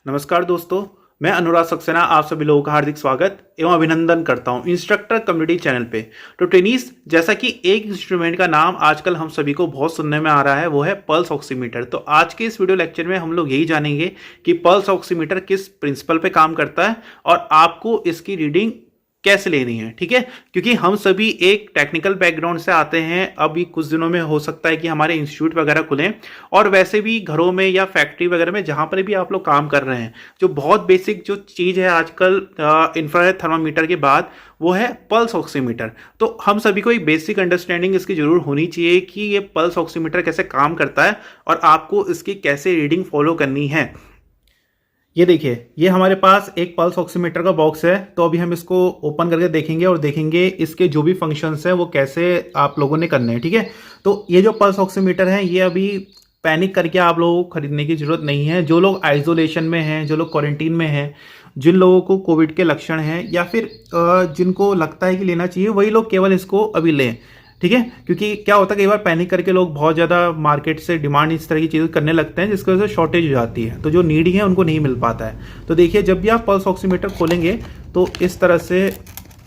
नमस्कार दोस्तों, मैं अनुराग सक्सेना आप सभी लोगों का हार्दिक स्वागत एवं अभिनंदन करता हूं इंस्ट्रक्टर कम्युनिटी चैनल पे। तो ट्रेनीज, जैसा कि एक इंस्ट्रूमेंट का नाम आजकल हम सभी को बहुत सुनने में आ रहा है, वो है पल्स ऑक्सीमीटर। तो आज के इस वीडियो लेक्चर में हम लोग यही जानेंगे कि पल्स ऑक्सीमीटर किस प्रिंसिपल पे काम करता है और आपको इसकी रीडिंग कैसे लेनी है। ठीक है, क्योंकि हम सभी एक टेक्निकल बैकग्राउंड से आते हैं। अभी कुछ दिनों में हो सकता है कि हमारे इंस्टीट्यूट वगैरह खुलें, और वैसे भी घरों में या फैक्ट्री वगैरह में जहां पर भी आप लोग काम कर रहे हैं, जो बहुत बेसिक जो चीज़ है आजकल इंफ्रारेड थर्मामीटर के बाद, वो है पल्स ऑक्सीमीटर। तो हम सभी को एक बेसिक अंडरस्टैंडिंग इसकी जरूर होनी चाहिए कि ये पल्स ऑक्सीमीटर कैसे काम करता है और आपको इसकी कैसे रीडिंग फॉलो करनी है। ये देखिए, ये हमारे पास एक पल्स ऑक्सीमीटर का बॉक्स है। तो अभी हम इसको ओपन करके देखेंगे और देखेंगे इसके जो भी फंक्शंस हैं वो कैसे आप लोगों ने करने हैं। ठीक है, तो ये जो पल्स ऑक्सीमीटर है, ये अभी पैनिक करके आप लोगों को खरीदने की जरूरत नहीं है। जो लोग आइसोलेशन में हैं, जो लोग क्वारंटीन में हैं, जिन लोगों को कोविड के लक्षण हैं, या फिर जिनको लगता है कि लेना चाहिए, वही लोग केवल इसको अभी लें। ठीक है, क्योंकि क्या होता है, कई बार पैनिक करके लोग बहुत ज़्यादा मार्केट से डिमांड इस तरह की चीज़ें करने लगते हैं, जिसकी वजह से शॉर्टेज हो जाती है। तो जो नीडी है उनको नहीं मिल पाता है। तो देखिए, जब भी आप पल्स ऑक्सीमीटर खोलेंगे तो इस तरह से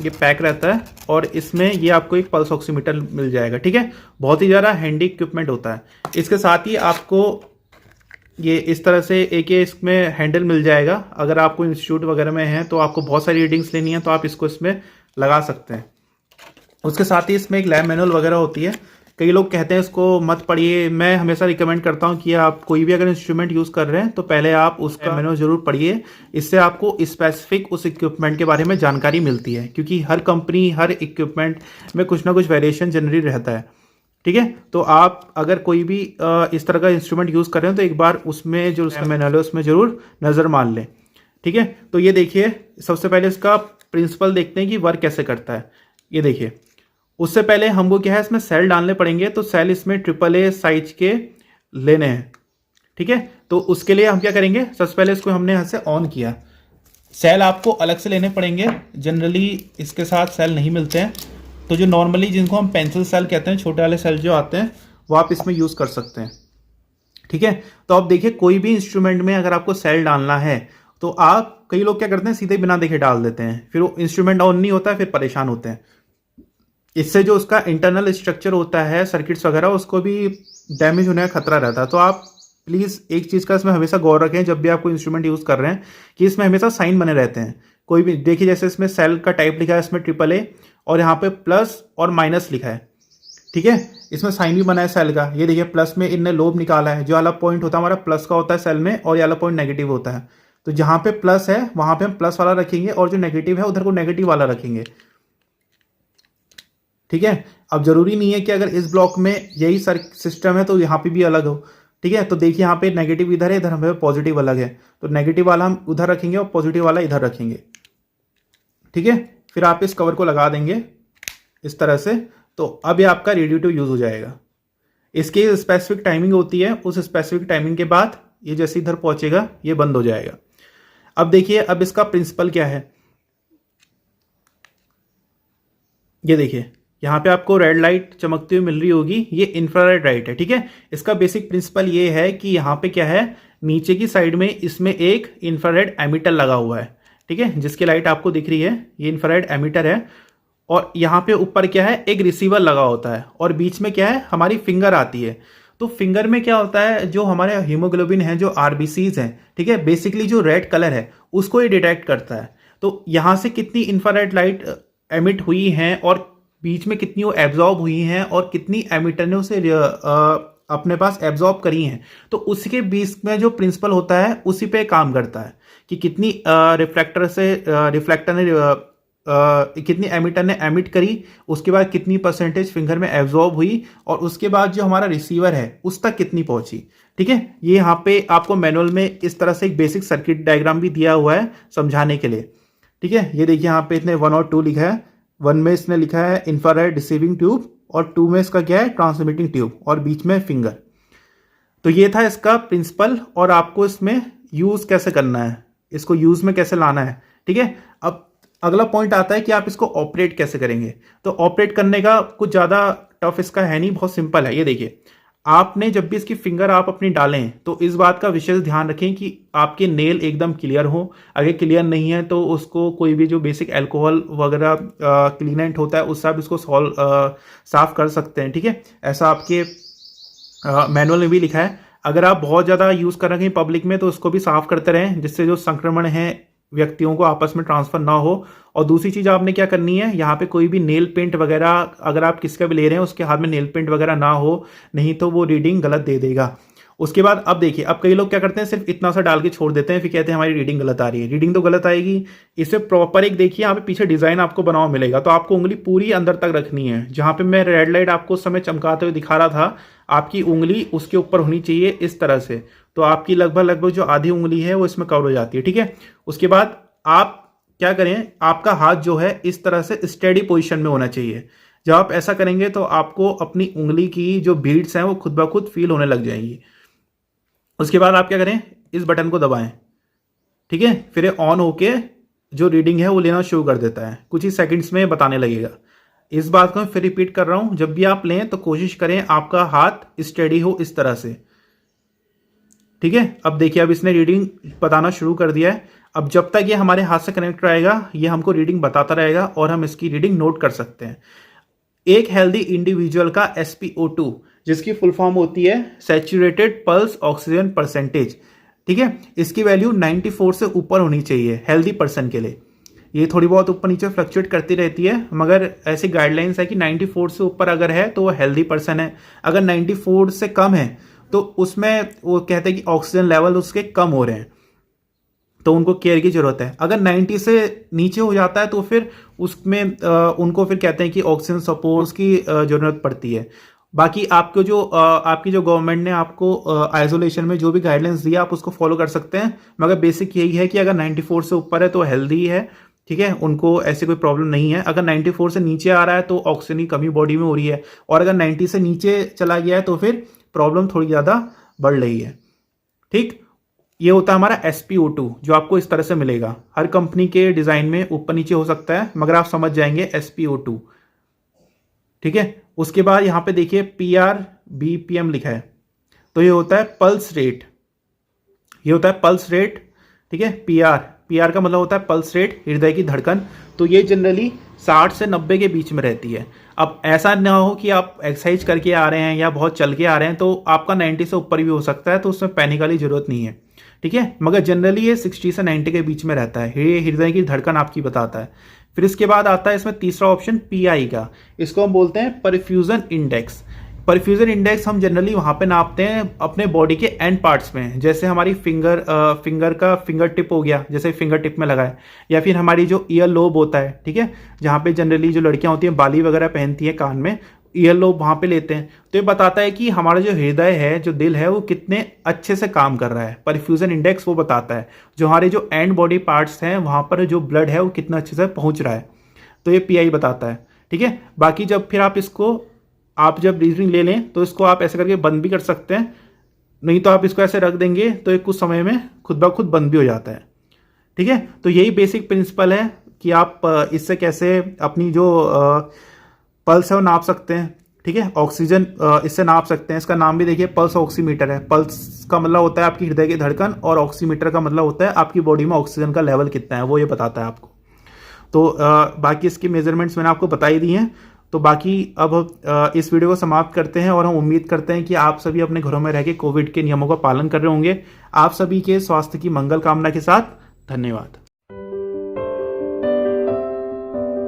ये पैक रहता है और इसमें ये आपको एक पल्स ऑक्सीमीटर मिल जाएगा। ठीक है, बहुत ही ज़्यादा हैंडी इक्विपमेंट होता है। इसके साथ ही आपको ये इस तरह से एक ये इसमें हैंडल मिल जाएगा। अगर आपको इंस्टीट्यूट वगैरह में है तो आपको बहुत सारी रीडिंग्स लेनी है, तो आप इसको इसमें लगा सकते हैं। उसके साथ ही इसमें एक लैब मैनुअल वगैरह होती है। कई लोग कहते हैं इसको मत पढ़िए। मैं हमेशा रिकमेंड करता हूं कि आप कोई भी अगर इंस्ट्रूमेंट यूज़ कर रहे हैं तो पहले आप उसका मैनुअल जरूर पढ़िए। इससे आपको स्पेसिफिक उस इक्विपमेंट के बारे में जानकारी मिलती है, क्योंकि हर कंपनी हर इक्विपमेंट में कुछ ना कुछ वेरिएशन जनरली रहता है। ठीक है, तो आप अगर कोई भी इस तरह का इंस्ट्रूमेंट यूज़ कर रहे हैं तो एक बार उसमें जो मैनुअल है उसमें ज़रूर नज़र मार लें। ठीक है, तो ये देखिए, सबसे पहले इसका प्रिंसिपल देखते हैं कि वर्क कैसे करता है। ये देखिए, उससे पहले हमको क्या है, इसमें सेल डालने पड़ेंगे। तो सेल इसमें AAA साइज के लेने हैं। ठीक है, तो उसके लिए हम क्या करेंगे, सबसे पहले इसको हमने यहाँ से ऑन किया। सेल आपको अलग से लेने पड़ेंगे, जनरली इसके साथ सेल नहीं मिलते हैं। तो जो नॉर्मली जिनको हम पेंसिल सेल कहते हैं, छोटे वाले सेल जो आते हैं, वो आप इसमें यूज़ कर सकते हैं। ठीक है, तो आप देखिए, कोई भी इंस्ट्रूमेंट में अगर आपको सेल डालना है तो आप, कई लोग क्या करते हैं, सीधे बिना देखे डाल देते हैं, फिर वो इंस्ट्रूमेंट ऑन नहीं होता है, फिर परेशान होते हैं। इससे जो उसका इंटरनल स्ट्रक्चर होता है, सर्किट्स वगैरह, उसको भी डैमेज होने का खतरा रहता है। तो आप प्लीज़ एक चीज़ का इसमें हमेशा गौर रखें, जब भी आप कोई इंस्ट्रूमेंट यूज़ कर रहे हैं, कि इसमें हमेशा साइन बने रहते हैं। कोई भी देखिए, जैसे इसमें सेल का टाइप लिखा है, इसमें AAA, और यहाँ पे प्लस और माइनस लिखा है। ठीक है, इसमें साइन भी बना है सेल का। ये देखिए, प्लस में इनने लोब निकाला है। जो वाला पॉइंट होता है हमारा प्लस का होता है सेल में, और ये वाला पॉइंट नेगेटिव होता है। तो जहाँ पे प्लस है वहाँ पे हम प्लस वाला रखेंगे, और जो नेगेटिव है उधर को नेगेटिव वाला रखेंगे। ठीक है, अब जरूरी नहीं है कि अगर इस ब्लॉक में यही सिस्टम है तो यहाँ पे भी अलग हो। ठीक है, तो देखिए, यहाँ पे नेगेटिव इधर है, इधर हमें पॉजिटिव अलग है। तो नेगेटिव वाला हम उधर रखेंगे और पॉजिटिव वाला इधर रखेंगे। ठीक है, फिर आप इस कवर को लगा देंगे इस तरह से। तो अब ये आपका रेडी टू यूज हो जाएगा। इसकी स्पेसिफिक टाइमिंग होती है, उस स्पेसिफिक टाइमिंग के बाद ये जैसे इधर पहुंचेगा ये बंद हो जाएगा। अब देखिए, अब इसका प्रिंसिपल क्या है। ये देखिए, यहाँ पे आपको रेड लाइट चमकती हुई मिल रही होगी, ये इंफ्रारेड लाइट है। ठीक है, इसका बेसिक प्रिंसिपल ये है कि यहाँ पे क्या है, नीचे की साइड में इसमें एक इंफ्रारेड एमिटर लगा हुआ है। ठीक है, जिसकी लाइट आपको दिख रही है, ये इंफ्रारेड एमिटर है। और यहाँ पे ऊपर क्या है, एक रिसीवर लगा होता है, और बीच में क्या है, हमारी फिंगर आती है। तो फिंगर में क्या होता है, जो हमारे हीमोग्लोबिन है, जो RBCs हैं, ठीक है, बेसिकली जो रेड कलर है उसको ये डिटेक्ट करता है। तो यहाँ से कितनी इंफ्रारेड लाइट एमिट हुई हैं और बीच में कितनी वो एब्जॉर्ब हुई हैं और कितनी एमिटर ने उसे अपने पास एब्जॉर्ब करी हैं, तो उसके बीच में जो प्रिंसिपल होता है उसी पे काम करता है कि कितनी रिफ्लेक्टर ने कितनी एमिटर ने एमिट करी, उसके बाद कितनी परसेंटेज फिंगर में एब्जॉर्ब हुई, और उसके बाद जो हमारा रिसीवर है उस तक कितनी पहुंची। ठीक है, ये यहाँ पे आपको मैनुअल में इस तरह से एक बेसिक सर्किट डायग्राम भी दिया हुआ है समझाने के लिए। ठीक है, ये देखिए, यहाँ पे इतने 1 और 2 लिखा है। 1 में इसने लिखा है इंफ्रारेड रिसीविंग ट्यूब, और 2 में इसका क्या है, ट्रांसमिटिंग ट्यूब, और बीच में फिंगर। तो ये था इसका प्रिंसिपल, और आपको इसमें यूज कैसे करना है, इसको यूज में कैसे लाना है। ठीक है, अब अगला पॉइंट आता है कि आप इसको ऑपरेट कैसे करेंगे। तो ऑपरेट करने का कुछ ज़्यादा टफ इसका है नहीं, बहुत सिंपल है। ये देखिए, आपने जब भी इसकी फिंगर आप अपनी डालें तो इस बात का विशेष ध्यान रखें कि आपके नेल एकदम क्लियर हो। अगर क्लियर नहीं है तो उसको कोई भी जो बेसिक अल्कोहल वगैरह क्लीनेंट होता है उससे आप इसको साफ कर सकते हैं। ठीक है, ऐसा आपके मैनुअल में भी लिखा है। अगर आप बहुत ज़्यादा यूज़ कर रहे हैं पब्लिक में तो उसको भी साफ करते रहें, जिससे जो संक्रमण है व्यक्तियों को आपस में ट्रांसफर ना हो। और दूसरी चीज़ आपने क्या करनी है, यहाँ पे कोई भी नेल पेंट वगैरह अगर आप किसका भी ले रहे हैं उसके हाथ में नेल पेंट वगैरह ना हो, नहीं तो वो रीडिंग गलत दे देगा। उसके बाद अब देखिए, अब कई लोग क्या करते हैं सिर्फ इतना सा डाल के छोड़ देते हैं, फिर कहते हैं हमारी रीडिंग गलत आ रही है। रीडिंग तो गलत आएगी। इसे प्रॉपर एक देखिए यहाँ पे पीछे डिजाइन आपको बना हुआ मिलेगा, तो आपको उंगली पूरी अंदर तक रखनी है। जहाँ पे मैं रेड लाइट आपको उस समय चमकाते हुए दिखा रहा था, आपकी उंगली उसके ऊपर होनी चाहिए इस तरह से। तो आपकी लगभग जो आधी उंगली है वो इसमें कवर हो जाती है। ठीक है, उसके बाद आप क्या करें, आपका हाथ जो है इस तरह से स्टेडी पोजीशन में होना चाहिए। जब आप ऐसा करेंगे तो आपको अपनी उंगली की जो बीड्स हैं वो खुद ब खुद फील होने लग जाएंगी। उसके बाद आप क्या करें, इस बटन को दबाएं। ठीक है, फिर ऑन होके जो रीडिंग है वो लेना शुरू कर देता है, कुछ ही सेकंड्स में बताने लगेगा। इस बात को मैं फिर रिपीट कर रहा हूं, जब भी आप लें तो कोशिश करें आपका हाथ स्टेडी हो इस तरह से। ठीक है, अब देखिए अब इसने रीडिंग बताना शुरू कर दिया है। अब जब तक ये हमारे हाथ से कनेक्ट रहेगा ये हमको रीडिंग बताता रहेगा और हम इसकी रीडिंग नोट कर सकते हैं। एक हेल्दी इंडिविजुअल का SpO2, जिसकी फुल फॉर्म होती है सैचुरेटेड पल्स ऑक्सीजन परसेंटेज, ठीक है, इसकी वैल्यू 94 से ऊपर होनी चाहिए हेल्दी पर्सन के लिए। ये थोड़ी बहुत ऊपर नीचे फ्लक्चुएट करती रहती है, मगर ऐसी गाइडलाइंस है कि 94 से ऊपर अगर है तो वो हेल्दी पर्सन है। अगर 94 से कम है तो उसमें वो कहते हैं कि ऑक्सीजन लेवल उसके कम हो रहे हैं, तो उनको केयर की जरूरत है। अगर 90 से नीचे हो जाता है तो फिर उसमें उनको फिर कहते हैं कि ऑक्सीजन सपोर्ट की जरूरत पड़ती है। बाकी आपको जो आपकी जो गवर्नमेंट ने आपको आइसोलेशन में जो भी गाइडलाइंस दिया आप उसको फॉलो कर सकते हैं, मगर बेसिक यही है कि अगर 94 से ऊपर है तो हेल्दी है। ठीक है, उनको ऐसी कोई प्रॉब्लम नहीं है। अगर 94 से नीचे आ रहा है तो ऑक्सीजन की कमी बॉडी में हो रही है, और अगर 90 से नीचे चला गया है तो फिर प्रॉब्लम थोड़ी ज़्यादा बढ़ रही है। ठीक, ये होता है हमारा SpO2 जो आपको इस तरह से मिलेगा। हर कंपनी के डिज़ाइन में ऊपर नीचे हो सकता है, मगर आप समझ जाएंगे SpO2। ठीक है, उसके बाद यहाँ पे देखिए PR BPM लिखा है, तो ये होता है पल्स रेट। ये होता है पल्स रेट। ठीक है, PR का मतलब होता है पल्स रेट, हृदय की धड़कन। तो ये जनरली 60 से 90 के बीच में रहती है। अब ऐसा ना हो कि आप एक्सरसाइज करके आ रहे हैं या बहुत चल के आ रहे हैं तो आपका 90 से ऊपर भी हो सकता है, तो उसमें पैनिक वाली जरूरत नहीं है। ठीक है, मगर जनरली ये 60 से 90 के बीच में रहता है। ये हृदय की धड़कन आपकी बताता है। फिर इसके बाद आता है इसमें तीसरा ऑप्शन PI का, इसको हम बोलते हैं परफ्यूजन इंडेक्स। परफ्यूजन इंडेक्स हम जनरली वहाँ पे नापते हैं अपने बॉडी के एंड पार्ट्स में, जैसे हमारी फिंगर का फिंगर टिप हो गया, जैसे फिंगर टिप में लगा है, या फिर हमारी जो ईयर लोब होता है, ठीक है, जहाँ पे जनरली जो लड़कियाँ होती हैं बाली वगैरह पहनती हैं कान में, ईयर लोब वहाँ पे लेते हैं। तो ये बताता है कि हमारा जो हृदय है, जो दिल है, वो कितने अच्छे से काम कर रहा है। परफ्यूजन इंडेक्स वो बताता है जो हमारे जो एंड बॉडी पार्ट्स हैं वहाँ पर जो ब्लड है वो कितना अच्छे से पहुँच रहा है, तो ये PI बताता है। ठीक है, बाकी जब फिर आप जब रीडिंग ले लें तो इसको आप ऐसे करके बंद भी कर सकते हैं, नहीं तो आप इसको ऐसे रख देंगे तो एक कुछ समय में खुद ब खुद बंद भी हो जाता है। ठीक है, तो यही बेसिक प्रिंसिपल है कि आप इससे कैसे अपनी जो पल्स है वो नाप सकते हैं। ठीक है, ऑक्सीजन इससे नाप सकते हैं। इसका नाम भी देखिए पल्स ऑक्सीमीटर है। पल्स का मतलब होता है आपकी हृदय की धड़कन, और ऑक्सीमीटर का मतलब होता है आपकी बॉडी में ऑक्सीजन का लेवल कितना है, वो ये बताता है आपको। तो बाकी इसकी मेजरमेंट्स मैंने आपको बता ही दी हैं। तो बाकी अब इस वीडियो को समाप्त करते हैं, और हम उम्मीद करते हैं कि आप सभी अपने घरों में रह के कोविड के नियमों का पालन कर रहे होंगे। आप सभी के स्वास्थ्य की मंगल कामना के साथ धन्यवाद।